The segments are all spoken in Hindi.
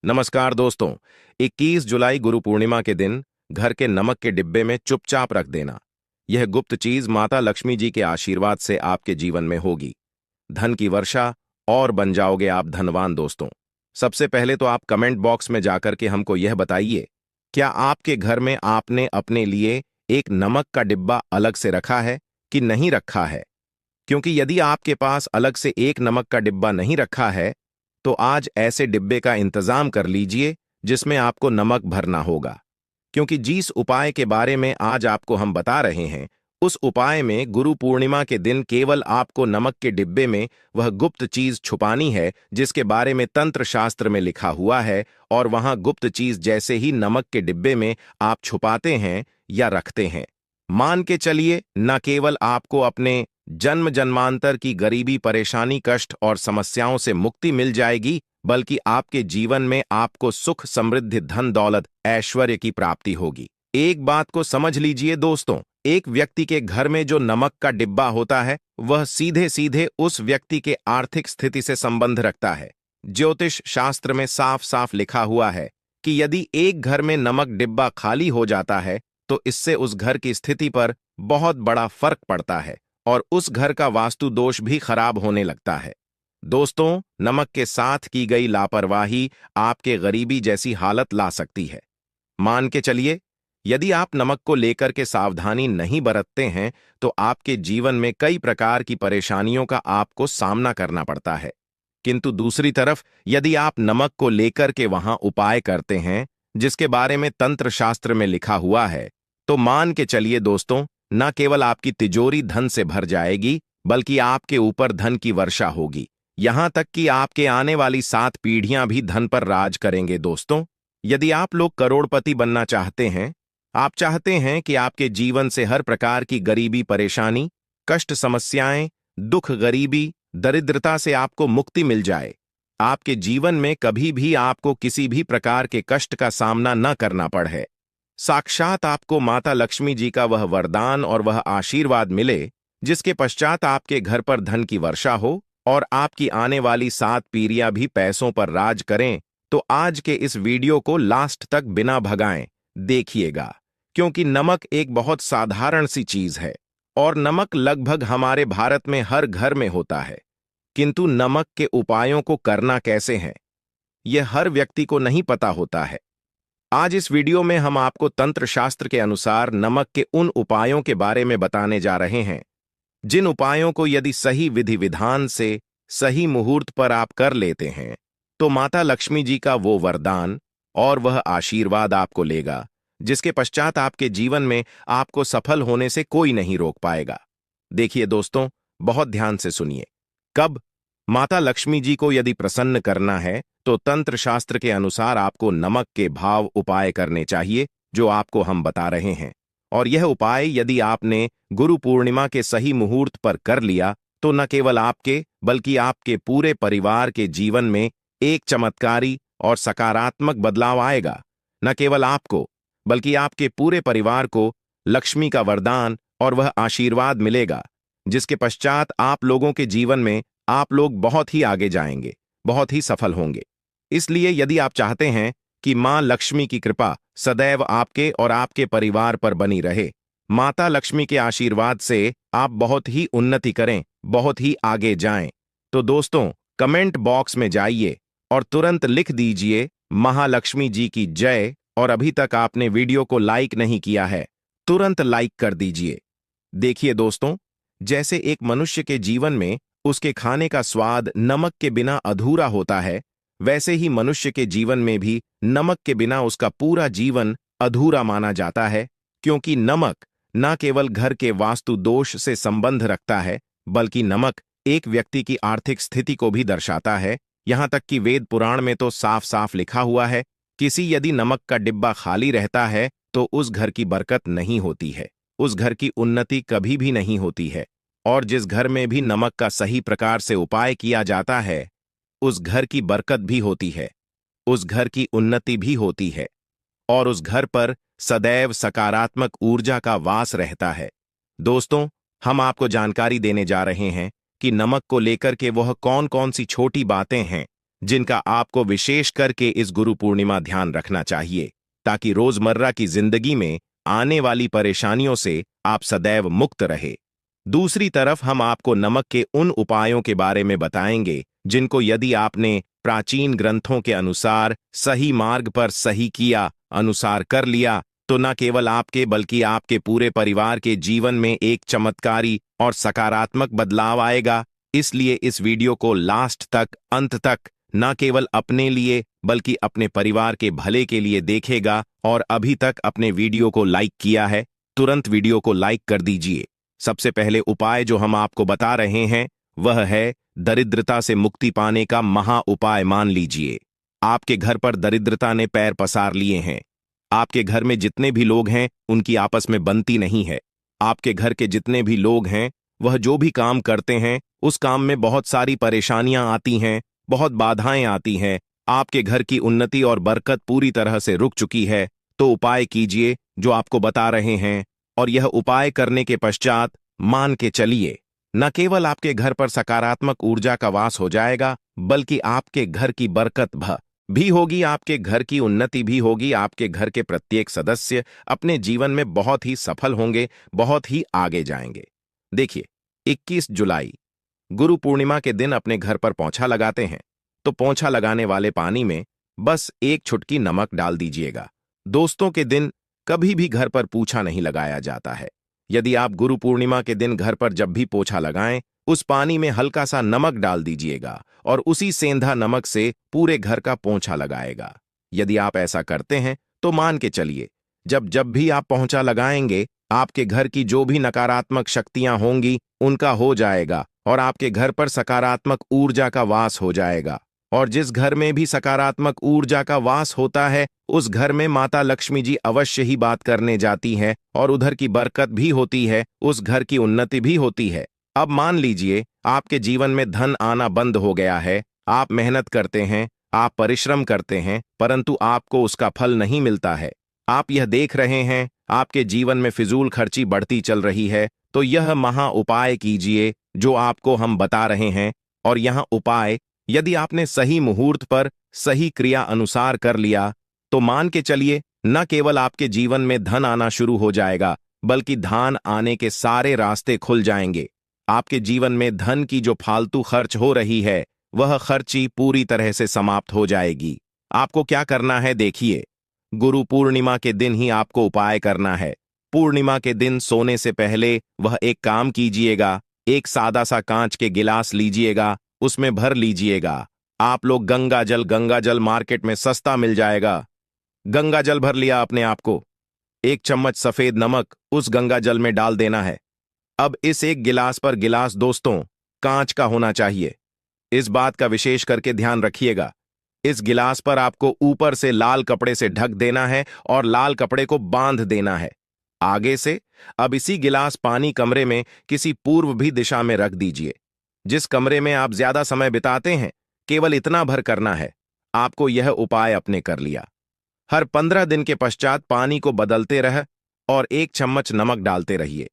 नमस्कार दोस्तों। 21 जुलाई गुरु पूर्णिमा के दिन घर के नमक के डिब्बे में चुपचाप रख देना। यह गुप्त चीज माता लक्ष्मी जी के आशीर्वाद से आपके जीवन में होगी। धन की वर्षा और बन जाओगे आप धनवान दोस्तों। सबसे पहले तो आप कमेंट बॉक्स में जाकर के हमको यह बताइए, क्या आपके घर में आपने अपने लिए एक नमक का डिब्बा अलग से रखा है कि नहीं रखा है? क्योंकि यदि आपके पास अलग से एक नमक का डिब्बा नहीं रखा है तो आज ऐसे डिब्बे का इंतजाम कर लीजिए जिसमें आपको नमक भरना होगा। क्योंकि जिस उपाय के बारे में आज आपको हम बता रहे हैं, उस उपाय में गुरु पूर्णिमा के दिन केवल आपको नमक के डिब्बे में वह गुप्त चीज छुपानी है जिसके बारे में तंत्र शास्त्र में लिखा हुआ है। और वहां गुप्त चीज जैसे ही नमक के डिब्बे में आप छुपाते हैं या रखते हैं, मान के चलिए न केवल आपको अपने जन्म जन्मांतर की गरीबी, परेशानी, कष्ट और समस्याओं से मुक्ति मिल जाएगी, बल्कि आपके जीवन में आपको सुख, समृद्धि, धन दौलत, ऐश्वर्य की प्राप्ति होगी। एक बात को समझ लीजिए दोस्तों, एक व्यक्ति के घर में जो नमक का डिब्बा होता है वह सीधे सीधे उस व्यक्ति के आर्थिक स्थिति से संबंध रखता है। ज्योतिष शास्त्र में साफ साफ लिखा हुआ है कि यदि एक घर में नमक डिब्बा खाली हो जाता है तो इससे उस घर की स्थिति पर बहुत बड़ा फर्क पड़ता है और उस घर का वास्तु दोष भी खराब होने लगता है। दोस्तों, नमक के साथ की गई लापरवाही आपके गरीबी जैसी हालत ला सकती है। मान के चलिए, यदि आप नमक को लेकर के सावधानी नहीं बरतते हैं तो आपके जीवन में कई प्रकार की परेशानियों का आपको सामना करना पड़ता है। किंतु दूसरी तरफ यदि आप नमक को लेकर के वहां उपाय करते हैं जिसके बारे में तंत्र शास्त्र में लिखा हुआ है, तो मान के चलिए दोस्तों, न केवल आपकी तिजोरी धन से भर जाएगी बल्कि आपके ऊपर धन की वर्षा होगी। यहां तक कि आपके आने वाली 7 पीढ़ियां भी धन पर राज करेंगे। दोस्तों, यदि आप लोग करोड़पति बनना चाहते हैं, आप चाहते हैं कि आपके जीवन से हर प्रकार की गरीबी, परेशानी, कष्ट, समस्याएं, दुख, गरीबी, दरिद्रता से आपको मुक्ति मिल जाए, आपके जीवन में कभी भी आपको किसी भी प्रकार के कष्ट का सामना न करना पड़े, साक्षात आपको माता लक्ष्मी जी का वह वरदान और वह आशीर्वाद मिले जिसके पश्चात आपके घर पर धन की वर्षा हो और आपकी आने वाली 7 पीढ़ियां भी पैसों पर राज करें, तो आज के इस वीडियो को लास्ट तक बिना भगाएं देखिएगा। क्योंकि नमक एक बहुत साधारण सी चीज है और नमक लगभग हमारे भारत में हर घर में होता है, किंतु नमक के उपायों को करना कैसे है यह हर व्यक्ति को नहीं पता होता है। आज इस वीडियो में हम आपको तंत्र शास्त्र के अनुसार नमक के उन उपायों के बारे में बताने जा रहे हैं जिन उपायों को यदि सही विधि विधान से सही मुहूर्त पर आप कर लेते हैं तो माता लक्ष्मी जी का वो वरदान और वह आशीर्वाद आपको लेगा जिसके पश्चात आपके जीवन में आपको सफल होने से कोई नहीं रोक पाएगा। देखिए दोस्तों, बहुत ध्यान से सुनिए। कब माता लक्ष्मी जी को यदि प्रसन्न करना है तो तंत्र शास्त्र के अनुसार आपको नमक के भाव उपाय करने चाहिए जो आपको हम बता रहे हैं। और यह उपाय यदि आपने गुरु पूर्णिमा के सही मुहूर्त पर कर लिया तो न केवल आपके बल्कि आपके पूरे परिवार के जीवन में एक चमत्कारी और सकारात्मक बदलाव आएगा। न केवल आपको बल्कि आपके पूरे परिवार को लक्ष्मी का वरदान और वह आशीर्वाद मिलेगा जिसके पश्चात आप लोगों के जीवन में आप लोग बहुत ही आगे जाएंगे, बहुत ही सफल होंगे। इसलिए यदि आप चाहते हैं कि मां लक्ष्मी की कृपा सदैव आपके और आपके परिवार पर बनी रहे, माता लक्ष्मी के आशीर्वाद से आप बहुत ही उन्नति करें, बहुत ही आगे जाएं, तो दोस्तों कमेंट बॉक्स में जाइए और तुरंत लिख दीजिए महालक्ष्मी जी की जय। और अभी तक आपने वीडियो को लाइक नहीं किया है, तुरंत लाइक कर दीजिए। देखिए दोस्तों, जैसे एक मनुष्य के जीवन में उसके खाने का स्वाद नमक के बिना अधूरा होता है, वैसे ही मनुष्य के जीवन में भी नमक के बिना उसका पूरा जीवन अधूरा माना जाता है। क्योंकि नमक न केवल घर के वास्तु दोष से संबंध रखता है बल्कि नमक एक व्यक्ति की आर्थिक स्थिति को भी दर्शाता है। यहां तक कि वेद पुराण में तो साफ साफ लिखा हुआ है, किसी यदि नमक का डिब्बा खाली रहता है तो उस घर की बरकत नहीं होती है, उस घर की उन्नति कभी भी नहीं होती है। और जिस घर में भी नमक का सही प्रकार से उपाय किया जाता है उस घर की बरकत भी होती है, उस घर की उन्नति भी होती है और उस घर पर सदैव सकारात्मक ऊर्जा का वास रहता है। दोस्तों, हम आपको जानकारी देने जा रहे हैं कि नमक को लेकर के वह कौन कौन सी छोटी बातें हैं जिनका आपको विशेष करके इस गुरु पूर्णिमा ध्यान रखना चाहिए, ताकि रोजमर्रा की जिंदगी में आने वाली परेशानियों से आप सदैव मुक्त रहे। दूसरी तरफ हम आपको नमक के उन उपायों के बारे में बताएंगे जिनको यदि आपने प्राचीन ग्रंथों के अनुसार सही मार्ग पर सही किया, अनुसार कर लिया, तो न केवल आपके बल्कि आपके पूरे परिवार के जीवन में एक चमत्कारी और सकारात्मक बदलाव आएगा। इसलिए इस वीडियो को लास्ट तक, अंत तक न केवल अपने लिए बल्कि अपने परिवार के भले के लिए देखेगा। और अभी तक अपने वीडियो को लाइक किया है, तुरंत वीडियो को लाइक कर दीजिए। सबसे पहले उपाय जो हम आपको बता रहे हैं वह है दरिद्रता से मुक्ति पाने का महा उपाय। मान लीजिए आपके घर पर दरिद्रता ने पैर पसार लिए हैं। आपके घर में जितने भी लोग हैं उनकी आपस में बनती नहीं है। आपके घर के जितने भी लोग हैं वह जो भी काम करते हैं उस काम में बहुत सारी परेशानियां आती हैं, बहुत बाधाएं आती हैं। आपके घर की उन्नति और बरकत पूरी तरह से रुक चुकी है। तो उपाय कीजिए जो आपको बता रहे हैं, और यह उपाय करने के पश्चात मान के चलिए न केवल आपके घर पर सकारात्मक ऊर्जा का वास हो जाएगा बल्कि आपके घर की बरकत भी होगी, आपके घर की उन्नति भी होगी। आपके घर के प्रत्येक सदस्य अपने जीवन में बहुत ही सफल होंगे, बहुत ही आगे जाएंगे। देखिए 21 जुलाई गुरु पूर्णिमा के दिन अपने घर पर पोंछा लगाते हैं तो पोंछा लगाने वाले पानी में बस एक चुटकी नमक डाल दीजिएगा। दोस्तों के दिन कभी भी घर पर पोंछा नहीं लगाया जाता है। यदि आप गुरु पूर्णिमा के दिन घर पर जब भी पोंछा लगाएं उस पानी में हल्का सा नमक डाल दीजिएगा और उसी सेंधा नमक से पूरे घर का पोंछा लगाएगा। यदि आप ऐसा करते हैं तो मान के चलिए जब जब भी आप पोंछा लगाएंगे आपके घर की जो भी नकारात्मक शक्तियां होंगी उनका हो जाएगा और आपके घर पर सकारात्मक ऊर्जा का वास हो जाएगा। और जिस घर में भी सकारात्मक ऊर्जा का वास होता है उस घर में माता लक्ष्मी जी अवश्य ही बात करने जाती है और उधर की बरकत भी होती है, उस घर की उन्नति भी होती है। अब मान लीजिए आपके जीवन में धन आना बंद हो गया है। आप मेहनत करते हैं, आप परिश्रम करते हैं, परंतु आपको उसका फल नहीं मिलता है। आप यह देख रहे हैं आपके जीवन में फिजूल खर्ची बढ़ती चल रही है। तो यह महा उपाय कीजिए जो आपको हम बता रहे हैं। और यह उपाय यदि आपने सही मुहूर्त पर सही क्रिया अनुसार कर लिया तो मान के चलिए न केवल आपके जीवन में धन आना शुरू हो जाएगा बल्कि धन आने के सारे रास्ते खुल जाएंगे। आपके जीवन में धन की जो फालतू खर्च हो रही है वह खर्ची पूरी तरह से समाप्त हो जाएगी। आपको क्या करना है देखिए, गुरु पूर्णिमा के दिन ही आपको उपाय करना है। पूर्णिमा के दिन सोने से पहले वह एक काम कीजिएगा, एक सादा सा कांच के गिलास लीजिएगा, उसमें भर लीजिएगा आप लोग गंगा जल मार्केट में सस्ता मिल जाएगा। गंगा जल भर लिया आपने, आपको 1 चम्मच सफेद नमक उस गंगा जल में डाल देना है। अब इस एक गिलास पर, गिलास दोस्तों कांच का होना चाहिए, इस बात का विशेष करके ध्यान रखिएगा। इस गिलास पर आपको ऊपर से लाल कपड़े से ढक देना है और लाल कपड़े को बांध देना है आगे से। अब इसी गिलास पानी कमरे में किसी पूर्व भी दिशा में रख दीजिए। जिस कमरे में आप ज्यादा समय बिताते हैं केवल इतना भर करना है। आपको यह उपाय अपने कर लिया। हर 15 दिन के पश्चात पानी को बदलते रह और 1 चम्मच नमक डालते रहिए।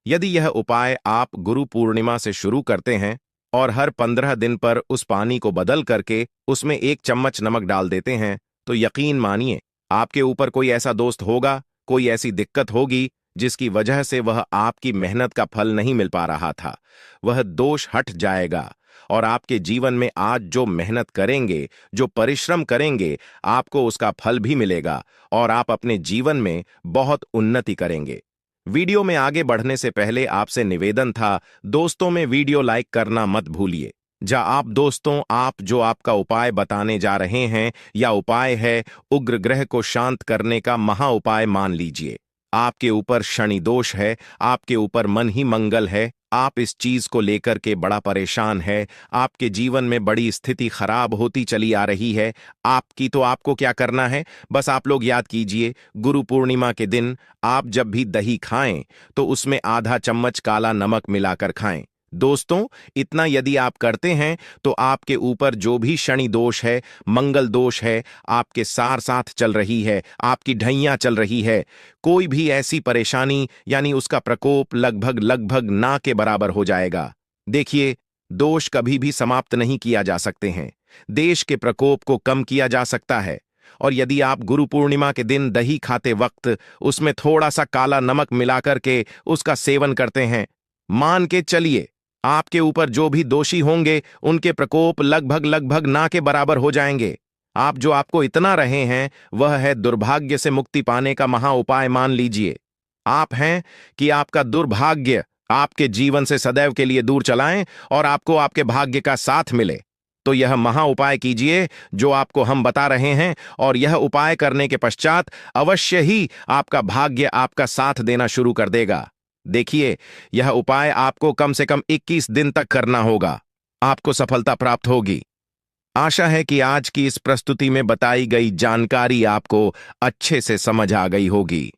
यदि यह उपाय आप गुरु पूर्णिमा से शुरू करते हैं और हर 15 दिन पर उस पानी को बदल करके उसमें 1 चम्मच नमक डाल देते हैं तो यकीन मानिए आपके ऊपर कोई ऐसा दोस्त होगा, कोई ऐसी दिक्कत होगी जिसकी वजह से वह आपकी मेहनत का फल नहीं मिल पा रहा था, वह दोष हट जाएगा। और आपके जीवन में आज जो मेहनत करेंगे, जो परिश्रम करेंगे, आपको उसका फल भी मिलेगा और आप अपने जीवन में बहुत उन्नति करेंगे। वीडियो में आगे बढ़ने से पहले आपसे निवेदन था, दोस्तों में वीडियो लाइक करना मत भूलिए। आप दोस्तों, आप जो आपका उपाय बताने जा रहे हैं या उपाय है उग्र ग्रह को शांत करने का महा उपाय, मान लीजिए आपके ऊपर शनि दोष है, आपके ऊपर मन ही मंगल है, आप इस चीज को लेकर के बड़ा परेशान है, आपके जीवन में बड़ी स्थिति खराब होती चली आ रही है आपकी। तो आपको क्या करना है, बस आप लोग याद कीजिए, गुरु पूर्णिमा के दिन आप जब भी दही खाएं तो उसमें आधा चम्मच काला नमक मिलाकर खाएं। दोस्तों, इतना यदि आप करते हैं तो आपके ऊपर जो भी शनि दोष है, मंगल दोष है, आपके सार साथ चल रही है, आपकी ढैया चल रही है, कोई भी ऐसी परेशानी यानी उसका प्रकोप लगभग ना के बराबर हो जाएगा। देखिए, दोष कभी भी समाप्त नहीं किया जा सकते हैं, देश के प्रकोप को कम किया जा सकता है। और यदि आप गुरु पूर्णिमा के दिन दही खाते वक्त उसमें थोड़ा सा काला नमक मिलाकर के उसका सेवन करते हैं, मान के चलिए आपके ऊपर जो भी दोषी होंगे उनके प्रकोप लगभग लगभग ना के बराबर हो जाएंगे। आप जो आपको इतना रहे हैं वह है दुर्भाग्य से मुक्ति पाने का महा उपाय। मान लीजिए आप हैं कि आपका दुर्भाग्य आपके जीवन से सदैव के लिए दूर चलाएं और आपको आपके भाग्य का साथ मिले, तो यह महा उपाय कीजिए जो आपको हम बता रहे हैं। और यह उपाय करने के पश्चात अवश्य ही आपका भाग्य आपका साथ देना शुरू कर देगा। देखिए, यह उपाय आपको कम से कम 21 दिन तक करना होगा, आपको सफलता प्राप्त होगी। आशा है कि आज की इस प्रस्तुति में बताई गई जानकारी आपको अच्छे से समझ आ गई होगी।